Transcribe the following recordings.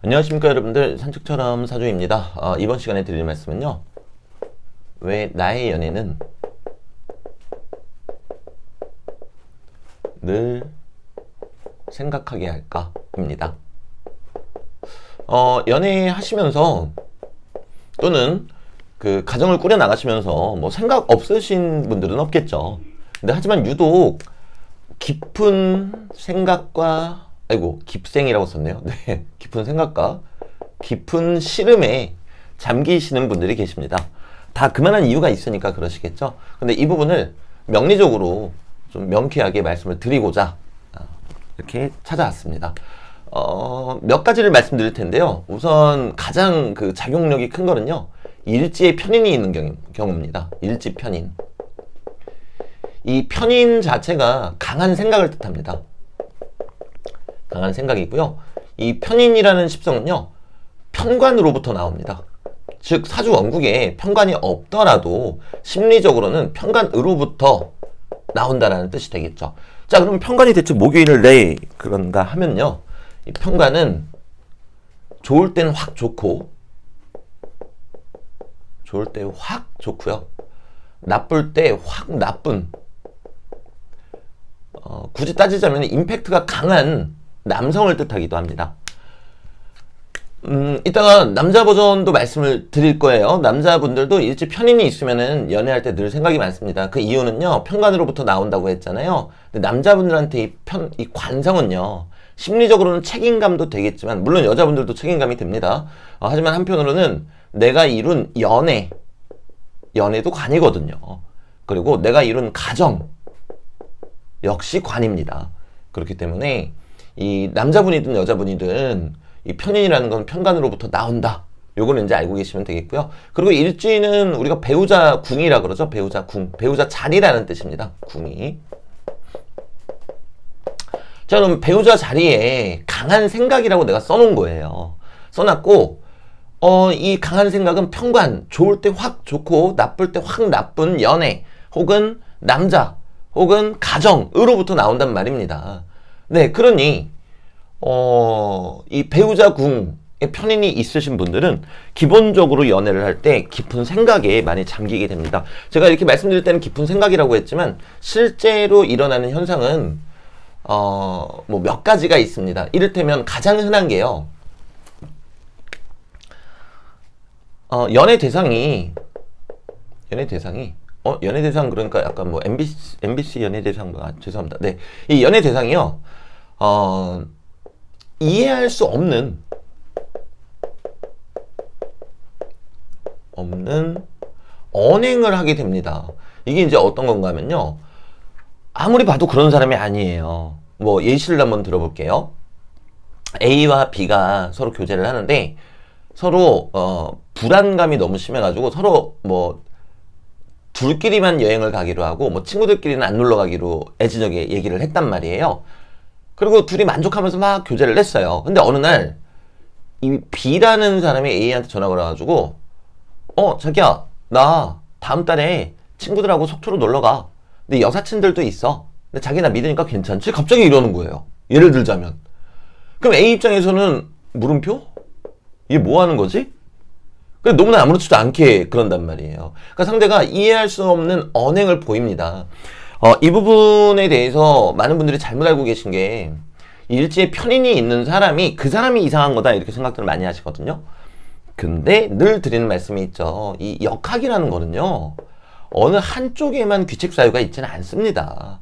안녕하십니까 여러분들, 산책처럼 사주입니다. 이번 시간에 드릴 말씀은요, 왜 나의 연애는 늘 생각하게 할까 입니다. 연애하시면서 또는 그 가정을 꾸려 나가시면서 뭐 생각 없으신 분들은 없겠죠. 근데 하지만 유독 깊은 생각과 깊생이라고 썼네요. 네, 깊은 생각과 깊은 시름에 잠기시는 분들이 계십니다. 다 그만한 이유가 있으니까 그러시겠죠. 근데 이 부분을 명리적으로 좀 명쾌하게 말씀을 드리고자 이렇게 찾아왔습니다. 몇 가지를 말씀드릴 텐데요. 우선 가장 그 작용력이 큰 거는요, 일지에 편인이 있는 경우입니다. 일지 편인. 이 편인 자체가 강한 생각을 뜻합니다. 강한 생각이고요. 이 편인이라는 십성은요, 편관으로부터 나옵니다. 즉 사주 원국에 편관이 없더라도 심리적으로는 편관으로부터 나온다라는 뜻이 되겠죠. 자, 그럼 편관이 대체 목요일을 내 그런가 하면요, 이 편관은 좋을 땐 확 좋고, 좋을 때 확 좋고요, 나쁠 때 확 나쁜, 굳이 따지자면 임팩트가 강한 남성을 뜻하기도 합니다. 이따가 남자 버전도 말씀을 드릴 거예요. 남자분들도 일찍 편인이 있으면은 연애할 때 늘 생각이 많습니다. 그 이유는요, 편관으로부터 나온다고 했잖아요. 근데 남자분들한테 이 관성은요, 심리적으로는 책임감도 되겠지만, 물론 여자분들도 책임감이 됩니다. 하지만 한편으로는 내가 이룬 연애도 관이거든요. 그리고 내가 이룬 가정 역시 관입니다. 그렇기 때문에 이 남자분이든 여자분이든 이 편인이라는 건 편관으로부터 나온다. 요거는 이제 알고 계시면 되겠고요. 그리고 일지는 우리가 배우자 궁이라 그러죠. 배우자 궁, 배우자 자리라는 뜻입니다. 궁이. 자, 그럼 배우자 자리에 강한 생각이라고 내가 써놓은 거예요. 써놨고, 이 강한 생각은 편관, 좋을 때 확 좋고 나쁠 때 확 나쁜 연애 혹은 남자 혹은 가정으로부터 나온단 말입니다. 네, 그러니 이 배우자 궁에 편인이 있으신 분들은 기본적으로 연애를 할 때 깊은 생각에 많이 잠기게 됩니다. 제가 이렇게 말씀드릴 때는 깊은 생각이라고 했지만 실제로 일어나는 현상은 뭐 몇 가지가 있습니다. 이를테면 가장 흔한 게요, 연애 대상이 연애 대상 그러니까 약간 뭐 MBC 연애 대상 죄송합니다. 네, 이 연애 대상이요, 이해할 수 없는 언행을 하게 됩니다. 이게 이제 어떤 건가 하면요, 아무리 봐도 그런 사람이 아니에요. 뭐 예시를 한번 들어볼게요. A와 B가 서로 교제를 하는데 서로 불안감이 너무 심해가지고 서로 뭐 둘끼리만 여행을 가기로 하고 뭐 친구들끼리는 안 놀러 가기로 애지저게 얘기를 했단 말이에요. 그리고 둘이 만족하면서 막 교제를 했어요. 근데 어느 날 이 B라는 사람이 A한테 전화가 와가지고, 자기야, 나 다음 달에 친구들하고 속초로 놀러 가. 근데 여사친들도 있어. 근데 자기 나 믿으니까 괜찮지? 갑자기 이러는 거예요. 예를 들자면. 그럼 A 입장에서는 물음표? 이게 뭐 하는 거지? 너무나 아무렇지도 않게 그런단 말이에요. 그러니까 상대가 이해할 수 없는 언행을 보입니다. 이 부분에 대해서 많은 분들이 잘못 알고 계신 게, 일지에 편인이 있는 사람이 그 사람이 이상한 거다 이렇게 생각들을 많이 하시거든요. 근데 늘 드리는 말씀이 있죠. 이 역학이라는 거는요, 어느 한쪽에만 귀책 사유가 있지는 않습니다.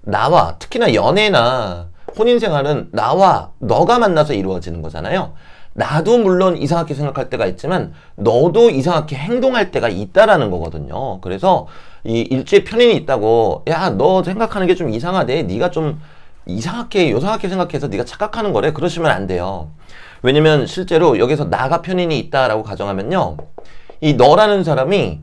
나와, 특히나 연애나 혼인생활은 나와 너가 만나서 이루어지는 거잖아요. 나도 물론 이상하게 생각할 때가 있지만 너도 이상하게 행동할 때가 있다라는 거거든요. 그래서 이 일지에 편인이 있다고, 야, 너 생각하는 게 좀 이상하대, 네가 좀 이상하게 요상하게 생각해서 네가 착각하는 거래, 그러시면 안 돼요. 왜냐면 실제로 여기서 나가 편인이 있다라고 가정하면요, 이 너라는 사람이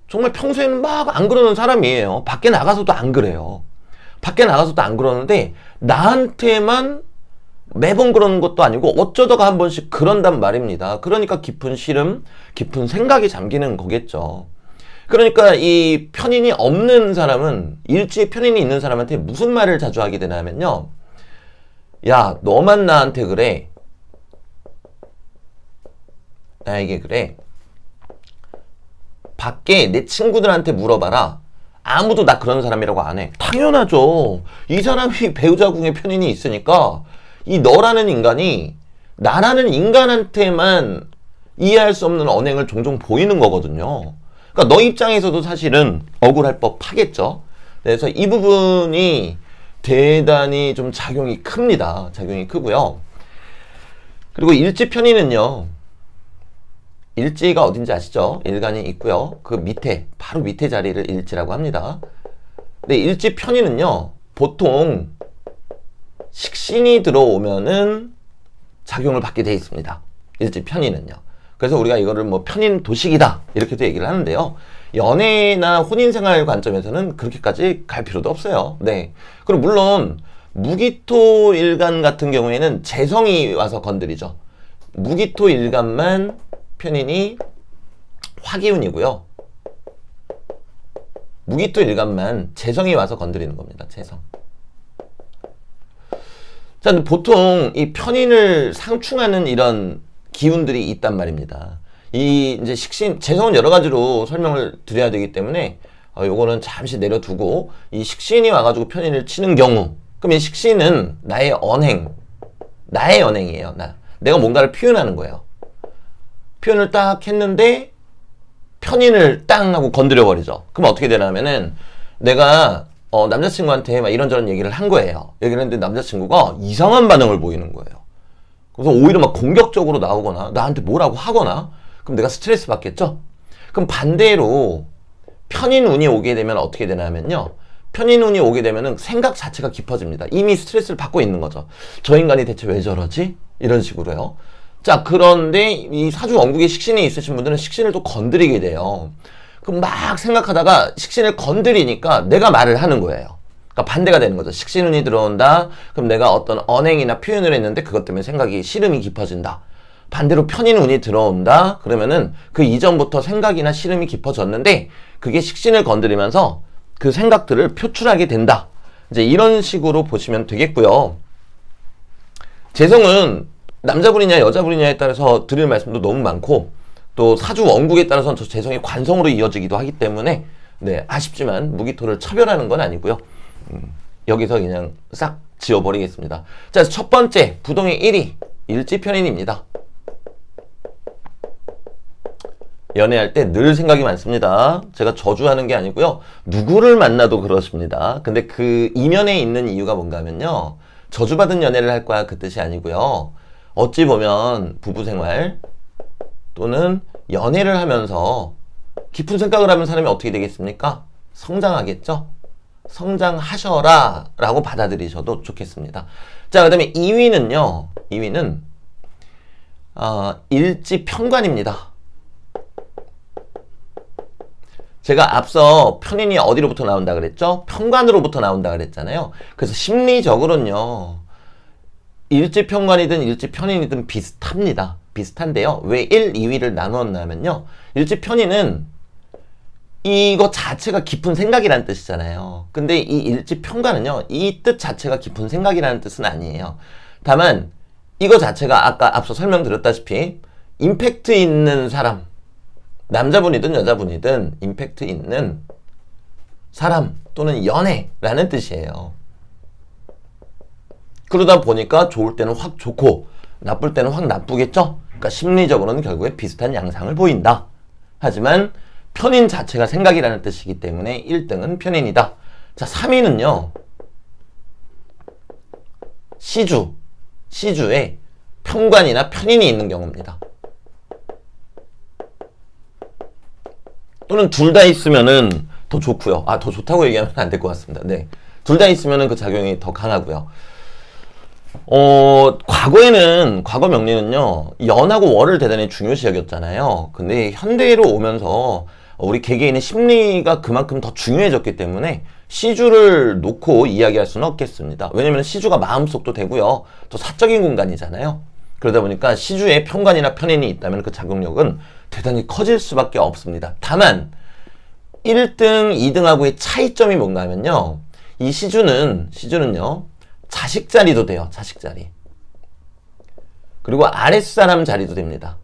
정말 평소에는 막 안 그러는 사람이에요. 밖에 나가서도 안 그래요. 밖에 나가서도 안 그러는데 나한테만 매번 그러는 것도 아니고 어쩌다가 한 번씩 그런단 말입니다. 그러니까 깊은 시름, 깊은 생각이 잠기는 거겠죠. 그러니까 이 편인이 없는 사람은, 일지에 편인이 있는 사람한테 무슨 말을 자주 하게 되냐면요, 야, 너만 나한테 그래. 나에게 그래. 밖에 내 친구들한테 물어봐라. 아무도 나 그런 사람이라고 안 해. 당연하죠. 이 사람이 배우자궁에 편인이 있으니까 이 너라는 인간이 나라는 인간한테만 이해할 수 없는 언행을 종종 보이는 거거든요. 그러니까 너 입장에서도 사실은 억울할 법하겠죠. 그래서 이 부분이 대단히 좀 작용이 큽니다. 작용이 크고요. 그리고 일지 편인은요. 일지가 어딘지 아시죠? 일간이 있고요. 그 밑에 바로 밑에 자리를 일지라고 합니다. 근데 일지 편인은요. 보통 식신이 들어오면은 작용을 받게 돼 있습니다. 일지 편인은요. 그래서 우리가 이거를 뭐 편인 도식이다 이렇게도 얘기를 하는데요. 연애나 혼인생활 관점에서는 그렇게까지 갈 필요도 없어요. 네. 그리고 물론 무기토 일간 같은 경우에는 재성이 와서 건드리죠. 무기토 일간만 편인이 화기운이고요. 무기토 일간만 재성이 와서 건드리는 겁니다. 재성. 자, 보통 이 편인을 상충하는 이런 기운들이 있단 말입니다. 이 이제 식신, 재성은 여러 가지로 설명을 드려야 되기 때문에 요거는 잠시 내려두고 이 식신이 와가지고 편인을 치는 경우, 그럼 이 식신은 나의 언행, 나의 언행이에요. 내가 뭔가를 표현하는 거예요. 표현을 딱 했는데 편인을 땅 하고 건드려 버리죠. 그럼 어떻게 되냐면은 내가 남자친구한테 막 이런저런 얘기를 한 거예요. 얘기를 했는데 남자친구가 이상한 반응을 보이는 거예요. 그래서 오히려 막 공격적으로 나오거나 나한테 뭐라고 하거나 그럼 내가 스트레스 받겠죠? 그럼 반대로 편인운이 오게 되면 어떻게 되냐면요. 편인운이 오게 되면은 생각 자체가 깊어집니다. 이미 스트레스를 받고 있는 거죠. 저 인간이 대체 왜 저러지? 이런 식으로요. 자, 그런데 이 사주 원국에 식신이 있으신 분들은 식신을 또 건드리게 돼요. 그럼 막 생각하다가 식신을 건드리니까 내가 말을 하는 거예요. 그러니까 반대가 되는 거죠. 식신운이 들어온다. 그럼 내가 어떤 언행이나 표현을 했는데 그것 때문에 생각이 시름이 깊어진다. 반대로 편인운이 들어온다. 그러면은 그 이전부터 생각이나 시름이 깊어졌는데 그게 식신을 건드리면서 그 생각들을 표출하게 된다. 이제 이런 식으로 보시면 되겠고요. 재성은 남자분이냐 여자분이냐에 따라서 드릴 말씀도 너무 많고 또 사주 원국에 따라서는 저 재성이 관성으로 이어지기도 하기 때문에 네, 아쉽지만 무기토를 차별하는 건 아니고요. 여기서 그냥 싹 지워버리겠습니다. 자, 첫 번째 부동의 1위 일지편인입니다. 연애할 때 늘 생각이 많습니다. 제가 저주하는 게 아니고요. 누구를 만나도 그렇습니다. 근데 그 이면에 있는 이유가 뭔가 하면요. 저주받은 연애를 할 거야 그 뜻이 아니고요. 어찌 보면 부부생활 또는 연애를 하면서 깊은 생각을 하면 사람이 어떻게 되겠습니까? 성장하겠죠? 성장하셔라 라고 받아들이셔도 좋겠습니다. 자, 그 다음에 2위는요. 2위는 일지편관입니다. 제가 앞서 편인이 어디로부터 나온다 그랬죠? 편관으로부터 나온다 그랬잖아요. 그래서 심리적으로는요. 일지편관이든 일지편인이든 비슷합니다. 비슷한데요. 왜 1, 2위를 나누었냐면요. 일지편인은 이거 자체가 깊은 생각이라는 뜻이잖아요. 근데 이 일지편관은요. 이 뜻 자체가 깊은 생각이라는 뜻은 아니에요. 다만 이거 자체가 아까 앞서 설명드렸다시피 임팩트 있는 사람, 남자분이든 여자분이든 임팩트 있는 사람 또는 연애라는 뜻이에요. 그러다 보니까 좋을 때는 확 좋고 나쁠 때는 확 나쁘겠죠? 그러니까 심리적으로는 결국에 비슷한 양상을 보인다. 하지만 편인 자체가 생각이라는 뜻이기 때문에 1등은 편인이다. 자, 3위는요. 시주에 편관이나 편인이 있는 경우입니다. 또는 둘 다 있으면은 더 좋고요. 더 좋다고 얘기하면 안 될 것 같습니다. 네. 둘 다 있으면은 그 작용이 더 강하고요. 과거에는, 과거 명리는요, 연하고 월을 대단히 중요시 여겼잖아요. 근데 현대로 오면서 우리 개개인의 심리가 그만큼 더 중요해졌기 때문에 시주를 놓고 이야기할 수는 없겠습니다. 왜냐면 시주가 마음속도 되고요. 또 사적인 공간이잖아요. 그러다 보니까 시주에 편관이나 편인이 있다면 그 작용력은 대단히 커질 수밖에 없습니다. 다만 1등, 2등하고의 차이점이 뭔가 하면요. 이 시주는요. 자식 자리도 돼요. 자식 자리. 그리고 아랫사람 자리도 됩니다.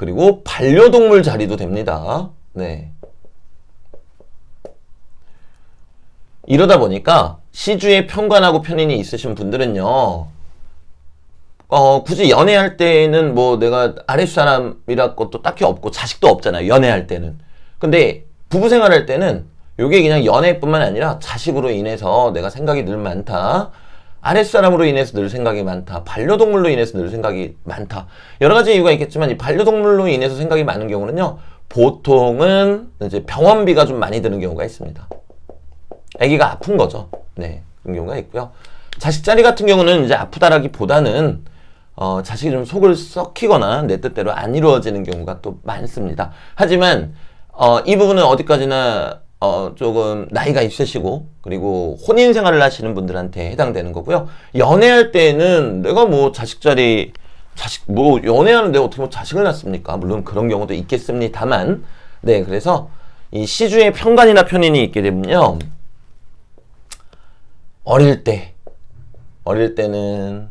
그리고 반려동물 자리도 됩니다. 네. 이러다 보니까 시주에 편관하고 편인이 있으신 분들은요, 굳이 연애할 때는 뭐 내가 아랫사람이랄 것도 딱히 없고 자식도 없잖아요. 연애할 때는. 근데 부부 생활할 때는 요게 그냥 연애뿐만 아니라 자식으로 인해서 내가 생각이 늘 많다. 아랫사람으로 인해서 늘 생각이 많다. 반려동물로 인해서 늘 생각이 많다. 여러 가지 이유가 있겠지만 이 반려동물로 인해서 생각이 많은 경우는요, 보통은 이제 병원비가 좀 많이 드는 경우가 있습니다. 아기가 아픈 거죠. 네. 그런 경우가 있고요. 자식 자리 같은 경우는 이제 아프다라기보다는 자식이 좀 속을 썩히거나 내 뜻대로 안 이루어지는 경우가 또 많습니다. 하지만 이 부분은 어디까지나 조금 나이가 있으시고 그리고 혼인 생활을 하시는 분들한테 해당되는 거고요. 연애할 때는 내가 뭐 자식 뭐 연애하는데 어떻게 뭐 자식을 낳습니까? 물론 그런 경우도 있겠습니다만, 네, 그래서 이 시주에 편관이나 편인이 있게 되면요, 어릴 때는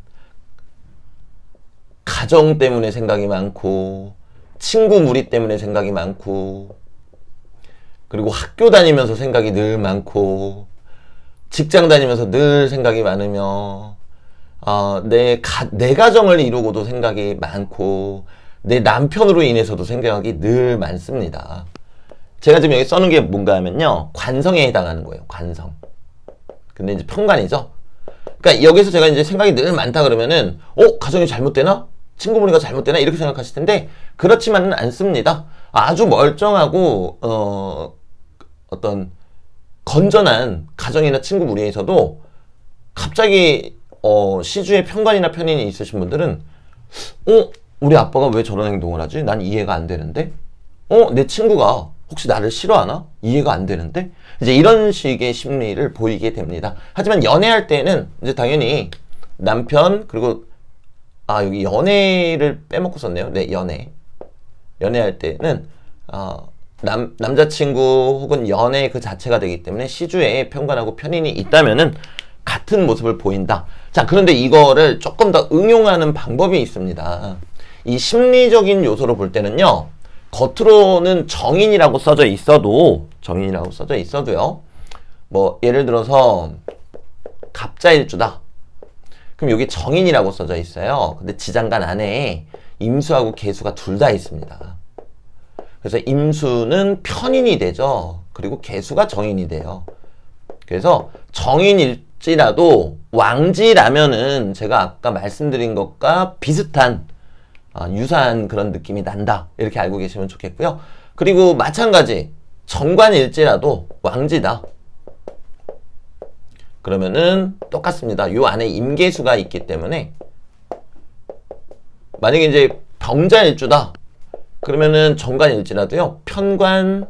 가정 때문에 생각이 많고, 친구 무리 때문에 생각이 많고, 그리고 학교 다니면서 생각이 늘 많고, 직장 다니면서 늘 생각이 많으며, 내 가정을 이루고도 생각이 많고, 내 남편으로 인해서도 생각이 늘 많습니다. 제가 지금 여기 써놓은 게 뭔가 하면요, 관성에 해당하는 거예요. 관성. 근데 이제 편관이죠. 그러니까 여기서 제가 이제 생각이 늘 많다 그러면은, 가정이 잘못되나? 친구 무리가 잘못되나? 이렇게 생각하실 텐데, 그렇지만은 않습니다. 아주 멀쩡하고, 어떤 건전한 가정이나 친구 무리에서도 갑자기 시주에 편관이나 편인이 있으신 분들은, 우리 아빠가 왜 저런 행동을 하지? 난 이해가 안 되는데? 내 친구가 혹시 나를 싫어하나? 이해가 안 되는데? 이제 이런 식의 심리를 보이게 됩니다. 하지만 연애할 때는 이제 당연히 남편, 그리고 여기 연애를 빼먹고 썼네요. 네, 연애할 때는 남자친구 혹은 연애 그 자체가 되기 때문에 시주에 편관하고 편인이 있다면은 같은 모습을 보인다. 자, 그런데 이거를 조금 더 응용하는 방법이 있습니다. 이 심리적인 요소로 볼 때는요, 겉으로는 정인이라고 써져 있어도요, 뭐 예를 들어서 갑자일주다. 그럼 여기 정인이라고 써져 있어요. 근데 지장간 안에 임수하고 계수가 둘 다 있습니다. 그래서 임수는 편인이 되죠. 그리고 계수가 정인이 돼요. 그래서 정인일지라도 왕지라면은 제가 아까 말씀드린 것과 비슷한 유사한 그런 느낌이 난다. 이렇게 알고 계시면 좋겠고요. 그리고 마찬가지 정관일지라도 왕지다. 그러면은 똑같습니다. 요 안에 임계수가 있기 때문에 만약에 이제 병자일주다. 그러면은 정관일지라도요, 편관,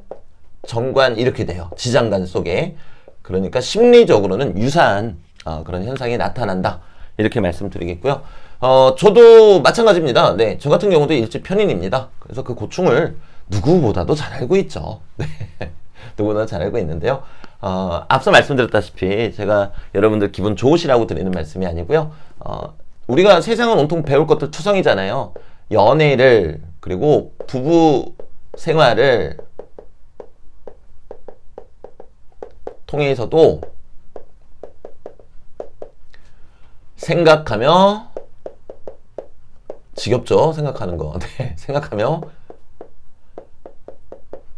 정관 이렇게 돼요. 지장간 속에. 그러니까 심리적으로는 유사한 그런 현상이 나타난다. 이렇게 말씀드리겠고요. 저도 마찬가지입니다. 네, 저 같은 경우도 일지 편인입니다. 그래서 그 고충을 누구보다도 잘 알고 있죠. 네, 누구보다 잘 알고 있는데요. 앞서 말씀드렸다시피 제가 여러분들 기분 좋으시라고 드리는 말씀이 아니고요. 우리가 세상은 온통 배울 것들 투성이잖아요. 연애를, 그리고 부부 생활을 통해서도 생각하며, 지겹죠? 생각하는 거. 네, 생각하며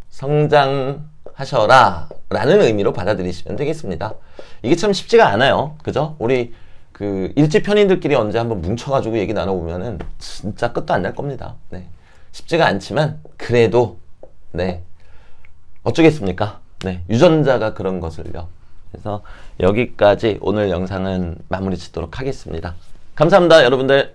성장하셔라 라는 의미로 받아들이시면 되겠습니다. 이게 참 쉽지가 않아요. 그죠? 우리 그 일지 편인들끼리 언제 한번 뭉쳐가지고 얘기 나눠보면은 진짜 끝도 안 날 겁니다. 네, 쉽지가 않지만 그래도 네, 어쩌겠습니까? 네, 유전자가 그런 것을요. 그래서 여기까지 오늘 영상은 마무리 짓도록 하겠습니다. 감사합니다, 여러분들.